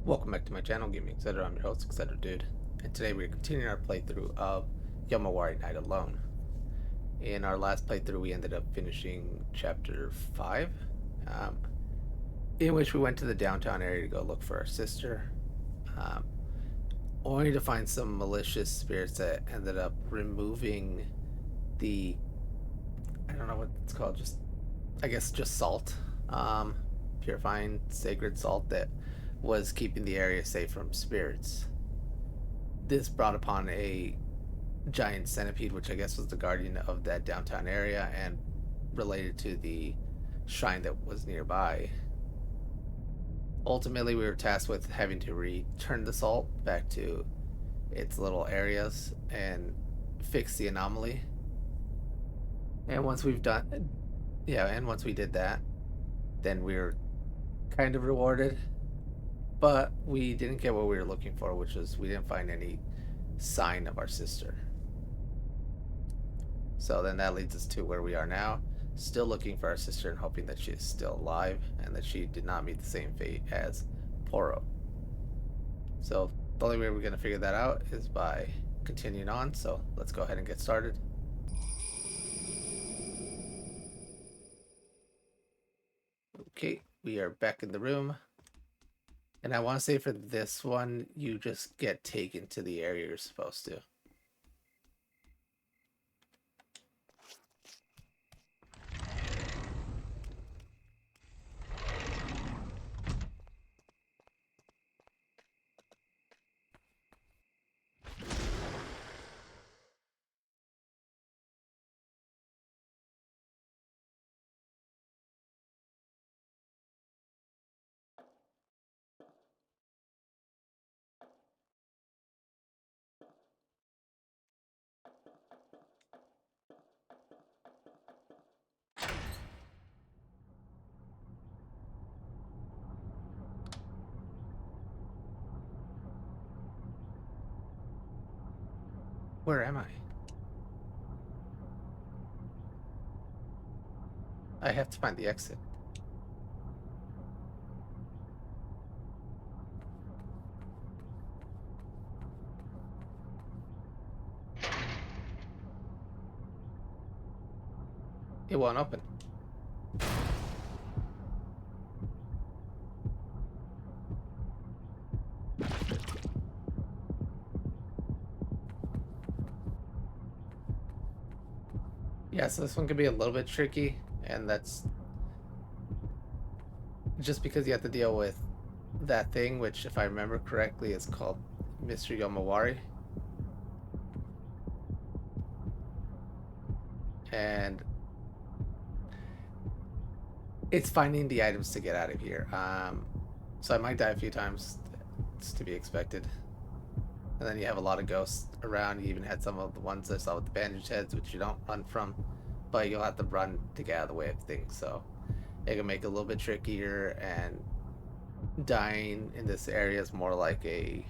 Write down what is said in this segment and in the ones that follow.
Welcome back to my channel, Gaming Etc. I'm your host, Etc. Dude, and today we're continuing our playthrough of Yomawari Night Alone. In our last playthrough, we ended up finishing chapter 5, in which we went to the downtown area to go look for our sister, um, only to find some malicious spirits that ended up removing the, I don't know what it's called, just salt, purifying sacred salt that was keeping the area safe from spirits. This brought upon a giant centipede, which I guess was the guardian of that downtown area and related to the shrine that was nearby. Ultimately, we were tasked with having to return the salt back to its little areas and fix the anomaly. And once we did that, then we were kind of rewarded. But we didn't get what we were looking for, which was we didn't find any sign of our sister. So then that leads us to where we are now, still looking for our sister and hoping that she is still alive and that she did not meet the same fate as Poro. So the only way we're going to figure that out is by continuing on, so let's go ahead and get started. Okay, we are back in the room. And I want to say for this one, you just get taken to the area you're supposed to. Where am I? I have to find the exit. It won't open. Yeah, so this one can be a little bit tricky, and that's just because you have to deal with that thing, which, if I remember correctly, is called Mr. Yomawari. And it's finding the items to get out of here. So I might die a few times. It's to be expected. And then you have a lot of ghosts around. You even had some of the ones I saw with the bandaged heads, which you don't run from, but you'll have to run to get out of the way of things. So it can make it a little bit trickier, and dying in this area is more like a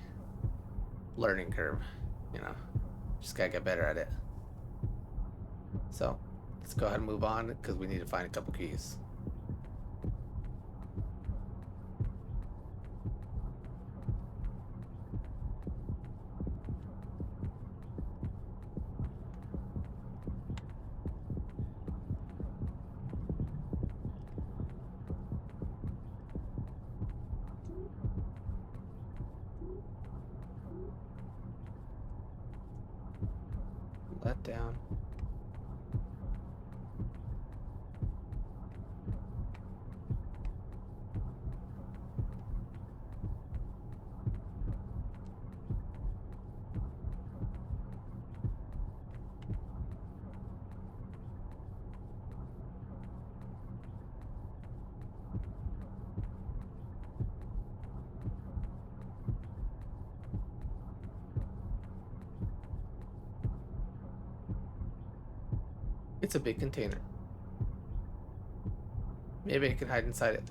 learning curve, you know. Just gotta get better at it. So let's go ahead and move on because we need to find a couple keys. Let down. It's a big container. Maybe I can hide inside it.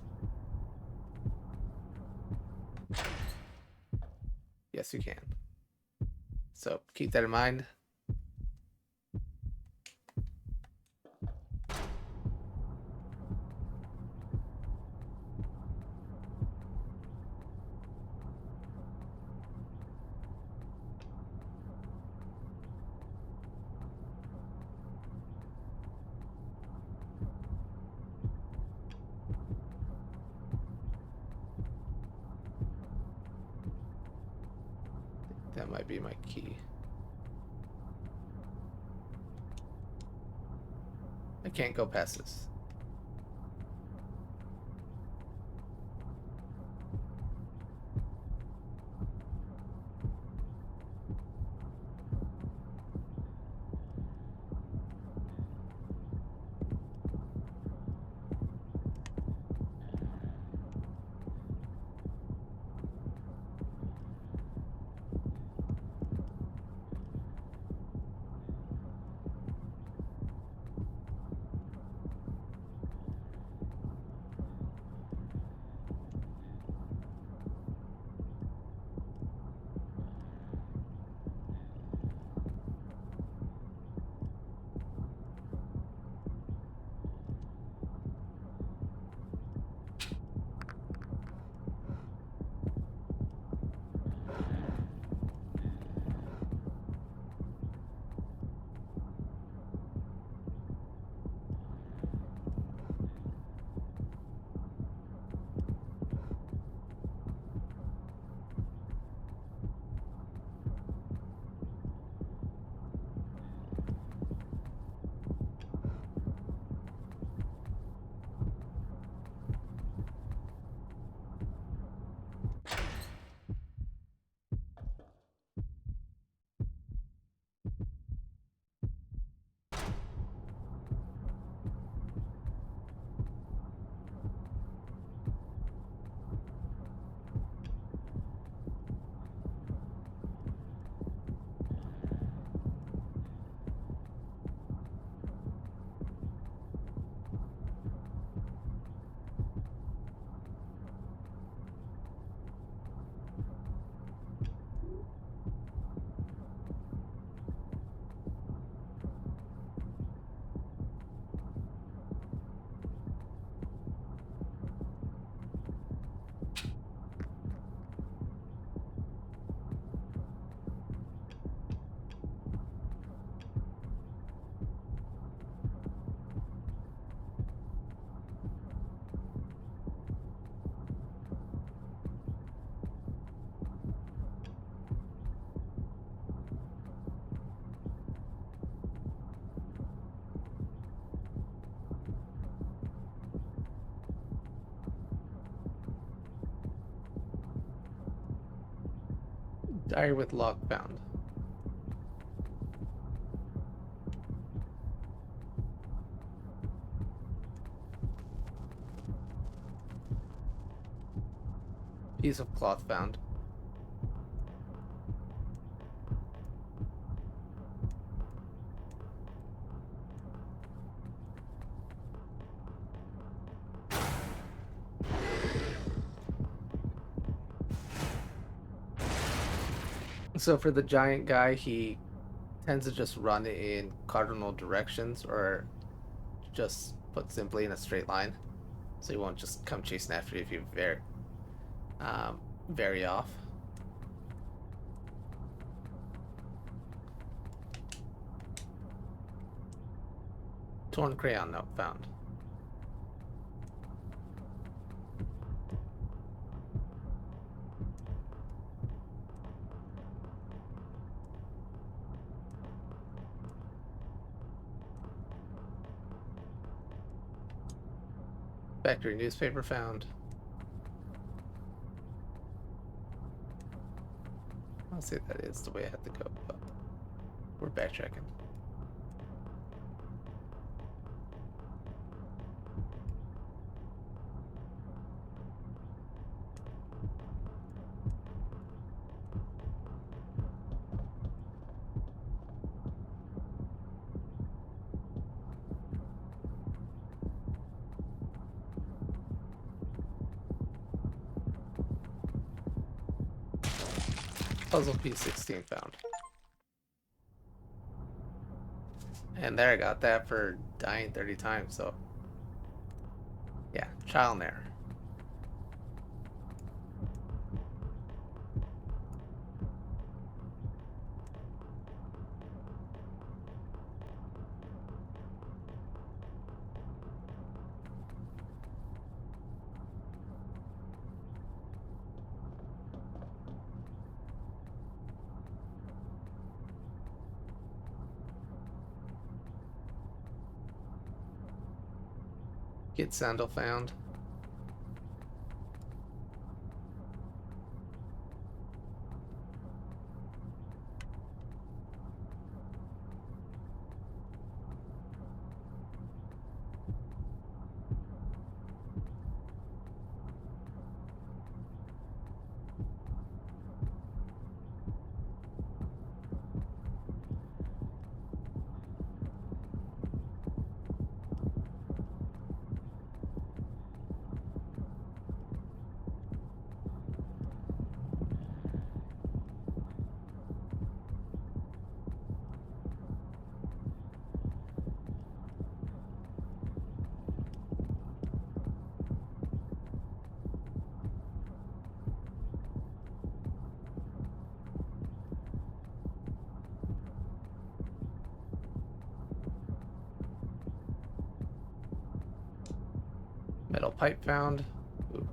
Yes, you can. So keep that in mind. That might be my key. I can't go past this. Diary with log found. Piece of cloth found. So for the giant guy, he tends to just run in cardinal directions, or just put simply in a straight line. So he won't just come chasing after you if you vary off. Torn crayon note found. Factory newspaper found. I'll say that is the way I had to go, but we're backtracking. Puzzle piece 16 found. And there, I got that for dying 30 times, so yeah, trial and error. Get sandal found. Metal pipe found. Ooh.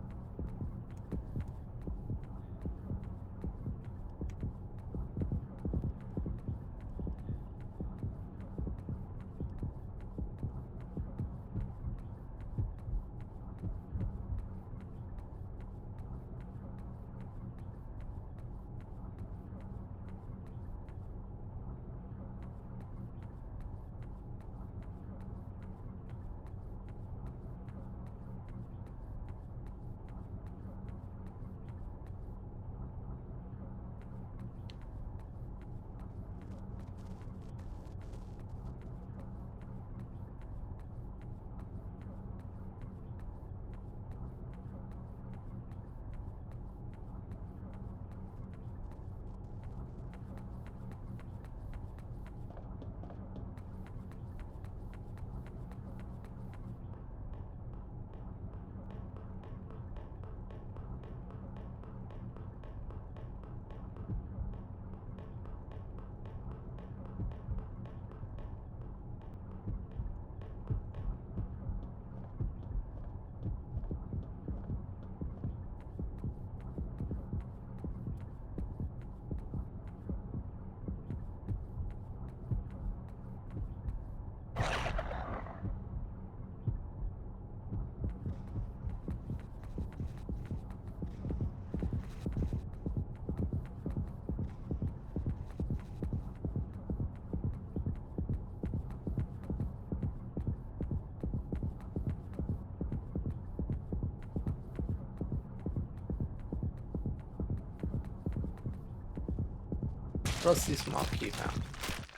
Rusty small key found.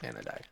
And I died.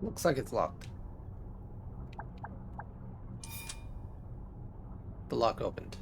Looks like it's locked. The lock opened.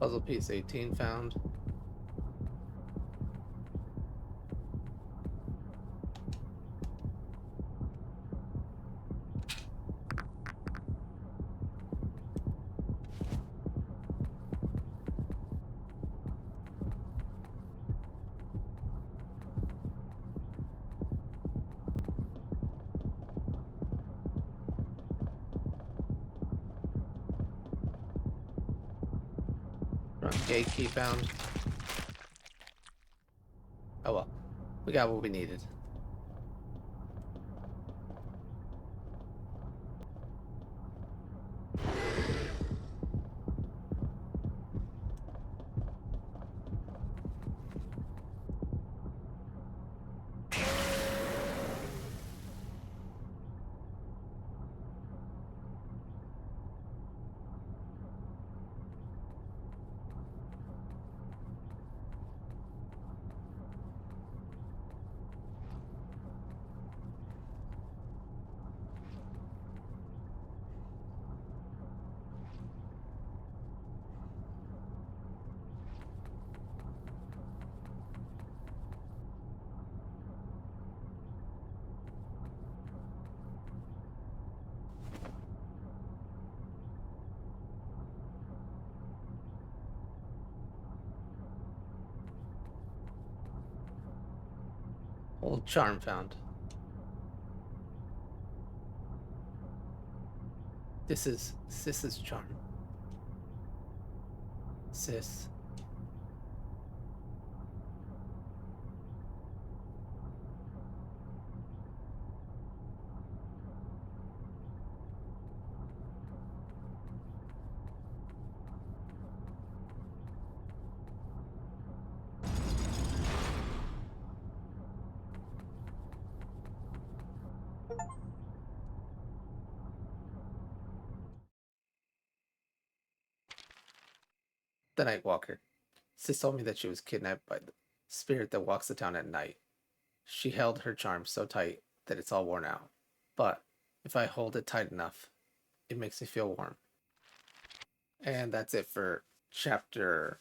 Puzzle piece 18 found. Front gate key found. Oh well. We got what we needed. Old charm found. This is Sis's charm. Sis. The Night Walker. Sis told me that she was kidnapped by the spirit that walks the town at night. She held her charm so tight that it's all worn out. But if I hold it tight enough, it makes me feel warm. And that's it for chapter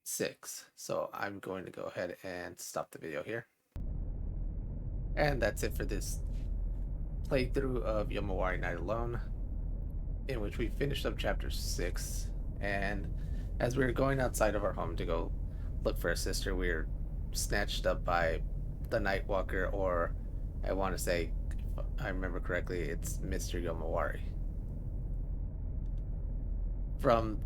6. So I'm going to go ahead and stop the video here. And that's it for this playthrough of Yomawari Night Alone, in which we finished up chapter 6. And as we were going outside of our home to go look for a sister, we were snatched up by the Nightwalker, or I want to say, if I remember correctly, it's Mr. Yomawari. From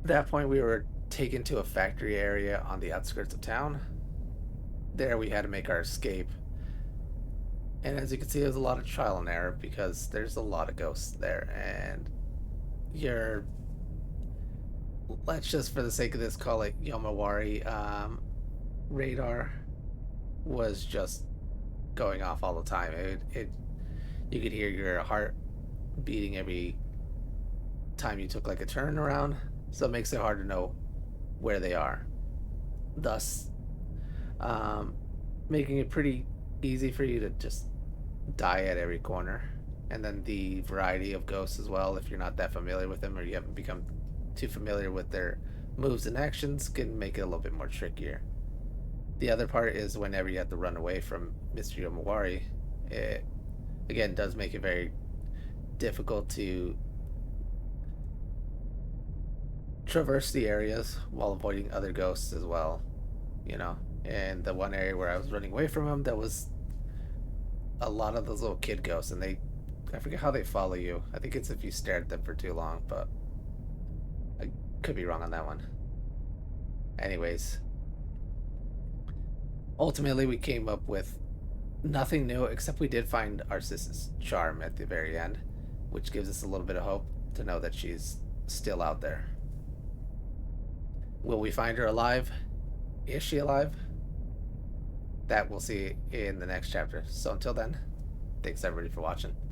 that point, we were taken to a factory area on the outskirts of town. There we had to make our escape. And as you can see, there's a lot of trial and error because there's a lot of ghosts there, and you're, let's just for the sake of this call it Yomawari, radar was just going off all the time. You could hear your heart beating every time you took like a turn around, so it makes it hard to know where they are, thus making it pretty easy for you to just die at every corner. And then the variety of ghosts as well, if you're not that familiar with them or you haven't become too familiar with their moves and actions, can make it a little bit more trickier. The other part is whenever you have to run away from Mr. Yomawari, it again does make it very difficult to traverse the areas while avoiding other ghosts as well, you know. And the one area where I was running away from him, that was a lot of those little kid ghosts, and I forget how they follow you. I think it's if you stare at them for too long, but I could be wrong on that one. Anyways, Ultimately, we came up with nothing new, except we did find our sister's charm at the very end, which gives us a little bit of hope to know that she's still out there. Will we find her alive? Is she alive? That we'll see in the next chapter. So until then, thanks everybody for watching.